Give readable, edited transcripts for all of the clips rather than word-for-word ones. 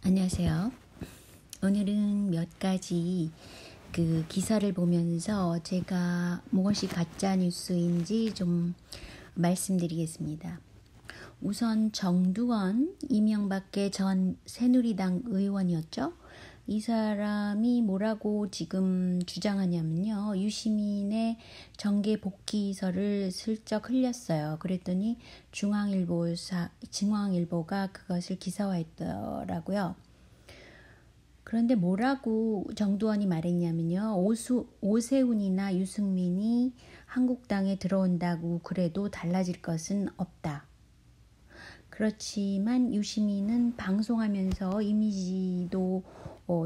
안녕하세요. 오늘은 몇 가지 기사를 보면서 제가 무엇이 가짜 뉴스인지 좀 말씀드리겠습니다. 우선 정두원, 이명박계 전 새누리당 의원이었죠. 이 사람이 뭐라고 지금 주장하냐면요. 유시민의 정계 복귀서를 슬쩍 흘렸어요. 그랬더니 중앙일보가 그것을 기사화했더라고요. 그런데 뭐라고 정두원이 말했냐면요. 오세훈이나 유승민이 한국당에 들어온다고 그래도 달라질 것은 없다. 그렇지만 유시민은 방송하면서 이미지도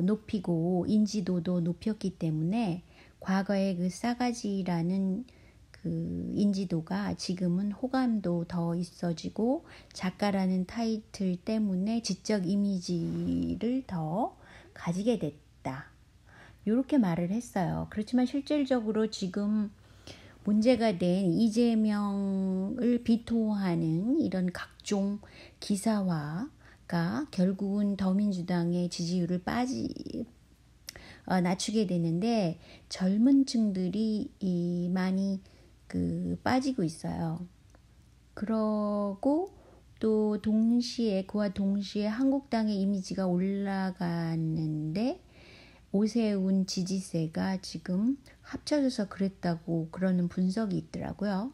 높이고 인지도도 높였기 때문에 과거의 그 싸가지라는 그 인지도가 지금은 호감도 더 있어지고 작가라는 타이틀 때문에 지적 이미지를 더 가지게 됐다. 이렇게 말을 했어요. 그렇지만 실질적으로 지금 문제가 된 이재명을 비토하는 이런 각종 기사화가 결국은 더민주당의 지지율을 낮추게 되는데 젊은 층들이 많이 빠지고 있어요. 그러고 또 그와 동시에 한국당의 이미지가 올라가는데 오세훈 지지세가 지금 합쳐져서 그랬다고 그러는 분석이 있더라고요.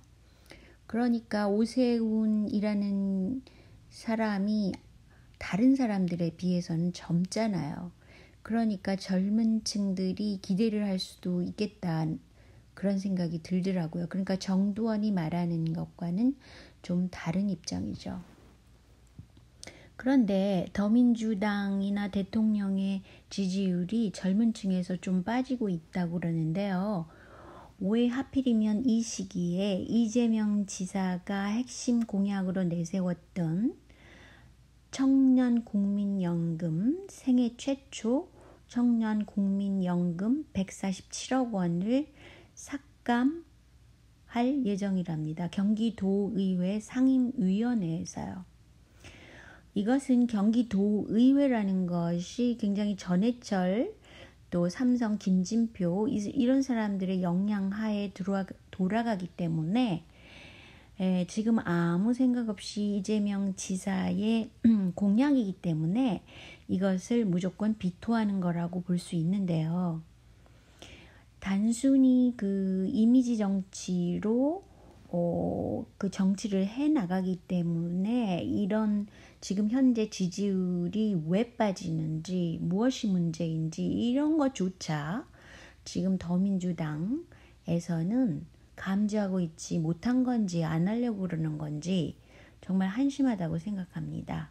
그러니까 오세훈이라는 사람이 다른 사람들에 비해서는 젊잖아요. 그러니까 젊은 층들이 기대를 할 수도 있겠다 그런 생각이 들더라고요. 그러니까 정두원이 말하는 것과는 좀 다른 입장이죠. 그런데 더민주당이나 대통령의 지지율이 젊은 층에서 좀 빠지고 있다고 그러는데요. 왜 하필이면 이 시기에 이재명 지사가 핵심 공약으로 내세웠던 청년국민연금 생애 최초 청년국민연금 147억 원을 삭감할 예정이랍니다. 경기도의회 상임위원회에서요. 이것은 경기도의회라는 것이 굉장히 전해철 또 삼성 김진표 이런 사람들의 영향하에 돌아가기 때문에 지금 아무 생각 없이 이재명 지사의 공약이기 때문에 이것을 무조건 비토하는 거라고 볼 수 있는데요. 단순히 그 이미지 정치로 그 정치를 해 나가기 때문에 이런 지금 현재 지지율이 왜 빠지는지 무엇이 문제인지 이런 것조차 지금 더민주당에서는 감지하고 있지 못한 건지 안 하려고 그러는 건지 정말 한심하다고 생각합니다.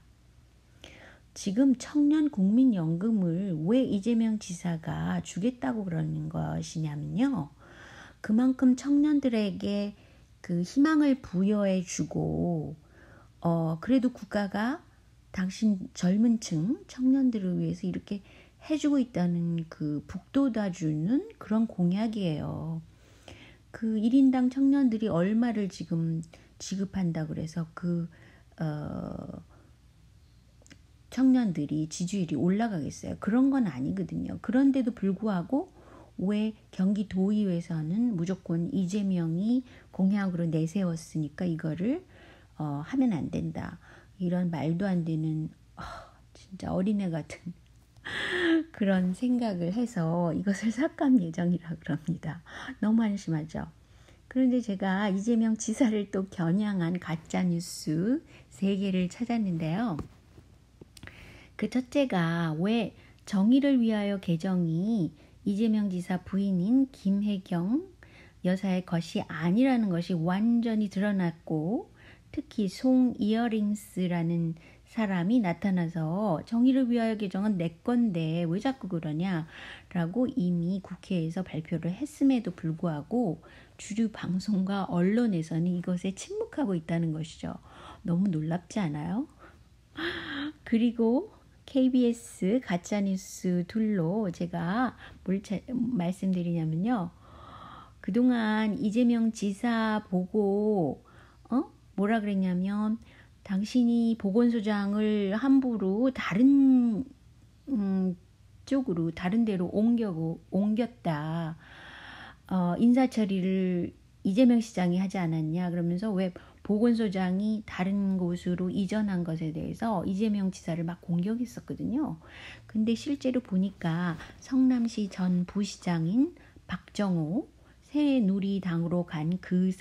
지금 청년국민연금을 왜 이재명 지사가 주겠다고 그러는 것이냐면요. 그만큼 청년들에게 그 희망을 부여해주고 그래도 국가가 당신 젊은 층 청년들을 위해서 이렇게 해주고 있다는 그 북돋아주는 그런 공약이에요. 그 1인당 청년들이 얼마를 지금 지급한다 그래서 청년들이 지지율이 올라가겠어요. 그런 건 아니거든요. 그런데도 불구하고 왜 경기도의회에서는 무조건 이재명이 공약으로 내세웠으니까 이거를 하면 안 된다. 이런 말도 안 되는 진짜 어린애 같은 그런 생각을 해서 이것을 삭감 예정이라 그럽니다. 너무 한심하죠. 그런데 제가 이재명 지사를 또 겨냥한 가짜뉴스 3개를 찾았는데요. 그 첫째가 왜 정의를 위하여 개정이 이재명 지사 부인인 김혜경 여사의 것이 아니라는 것이 완전히 드러났고 특히 송 이어링스라는 사람이 나타나서 정의를 위하여 개정은 내 건데 왜 자꾸 그러냐라고 이미 국회에서 발표를 했음에도 불구하고 주류 방송과 언론에서는 이것에 침묵하고 있다는 것이죠. 너무 놀랍지 않아요? 그리고 KBS 가짜뉴스 둘로 제가 뭘 말씀드리냐면요. 그동안 이재명 지사 보고 뭐라 그랬냐면 당신이 보건소장을 함부로 다른 쪽으로 다른 데로 옮겼다. 인사 처리를 이재명 시장이 하지 않았냐 그러면서 왜 보건소장이 다른 곳으로 이전한 것에 대해서 이재명 지사를 막 공격했었거든요. 근데 실제로 보니까 성남시 전 부시장인 박정호 새누리당으로 간 그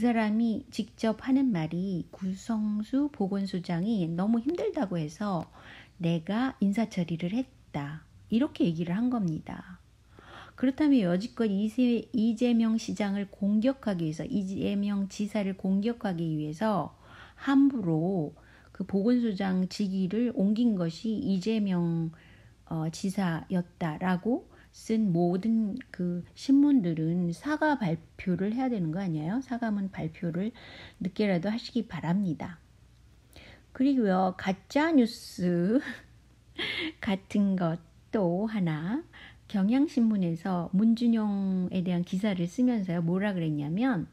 사람이 직접 하는 말이 구성수 보건소장이 너무 힘들다고 해서 내가 인사 처리를 했다. 이렇게 얘기를 한 겁니다. 그렇다면 여지껏 이재명 시장을 공격하기 위해서, 이재명 지사를 공격하기 위해서 함부로 그 보건소장 직위를 옮긴 것이 이재명 지사였다라고 쓴 모든 그 신문들은 사과 발표를 해야 되는 거 아니에요? 사과문 발표를 늦게라도 하시기 바랍니다. 그리고요, 가짜 뉴스 같은 것도 하나 경향신문에서 문준용에 대한 기사를 쓰면서요, 뭐라 그랬냐면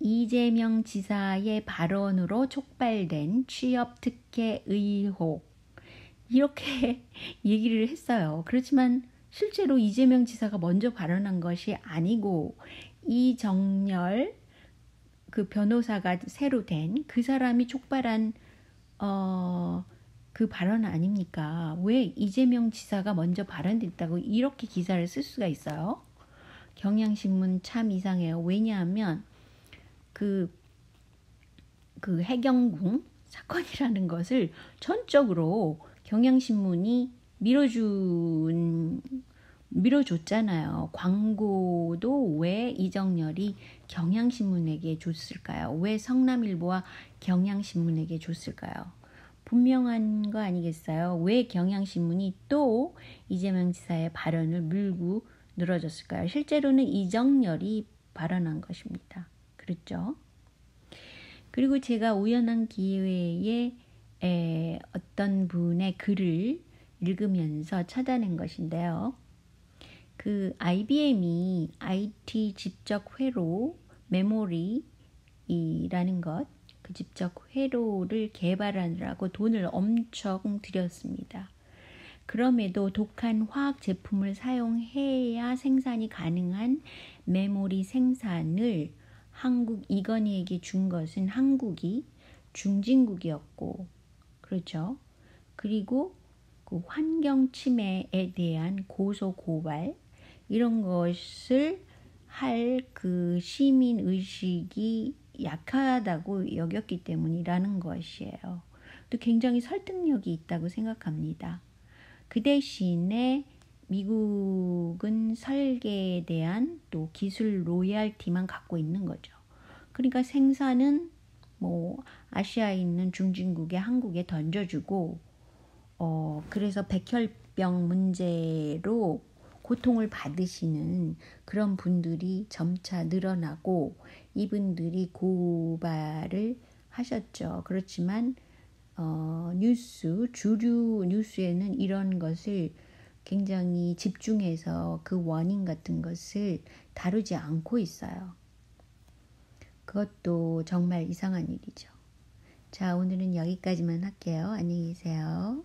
이재명 지사의 발언으로 촉발된 취업 특혜 의혹 이렇게 얘기를 했어요. 그렇지만 실제로 이재명 지사가 먼저 발언한 것이 아니고 이정열 그 변호사가 새로 된 그 사람이 촉발한 그 발언 아닙니까? 왜 이재명 지사가 먼저 발언됐다고 이렇게 기사를 쓸 수가 있어요? 경향신문 참 이상해요. 왜냐하면 그 해경궁 사건이라는 것을 전적으로 경향신문이 밀어줬잖아요. 광고도 왜 이정열이 경향신문에게 줬을까요? 왜 성남일보와 경향신문에게 줬을까요? 분명한 거 아니겠어요? 왜 경향신문이 또 이재명 지사의 발언을 물고 늘어졌을까요? 실제로는 이정열이 발언한 것입니다. 그렇죠? 그리고 제가 우연한 기회에 어떤 분의 글을 읽으면서 찾아낸 것인데요. 그 IBM이 IT 집적 회로 메모리라는 것, 그 집적 회로를 개발하느라고 돈을 엄청 들였습니다. 그럼에도 독한 화학 제품을 사용해야 생산이 가능한 메모리 생산을 한국 이건희에게 준 것은 한국이 중진국이었고, 그렇죠. 그리고 그 환경 침해에 대한 고소 고발 이런 것을 할 그 시민 의식이 약하다고 여겼기 때문이라는 것이에요. 또 굉장히 설득력이 있다고 생각합니다. 그 대신에 미국은 설계에 대한 또 기술 로열티만 갖고 있는 거죠. 그러니까 생산은 뭐 아시아에 있는 중진국에 한국에 던져주고 그래서 백혈병 문제로 고통을 받으시는 그런 분들이 점차 늘어나고 이분들이 고발을 하셨죠. 그렇지만 주류 뉴스에는 이런 것을 굉장히 집중해서 그 원인 같은 것을 다루지 않고 있어요. 그것도 정말 이상한 일이죠. 자, 오늘은 여기까지만 할게요. 안녕히 계세요.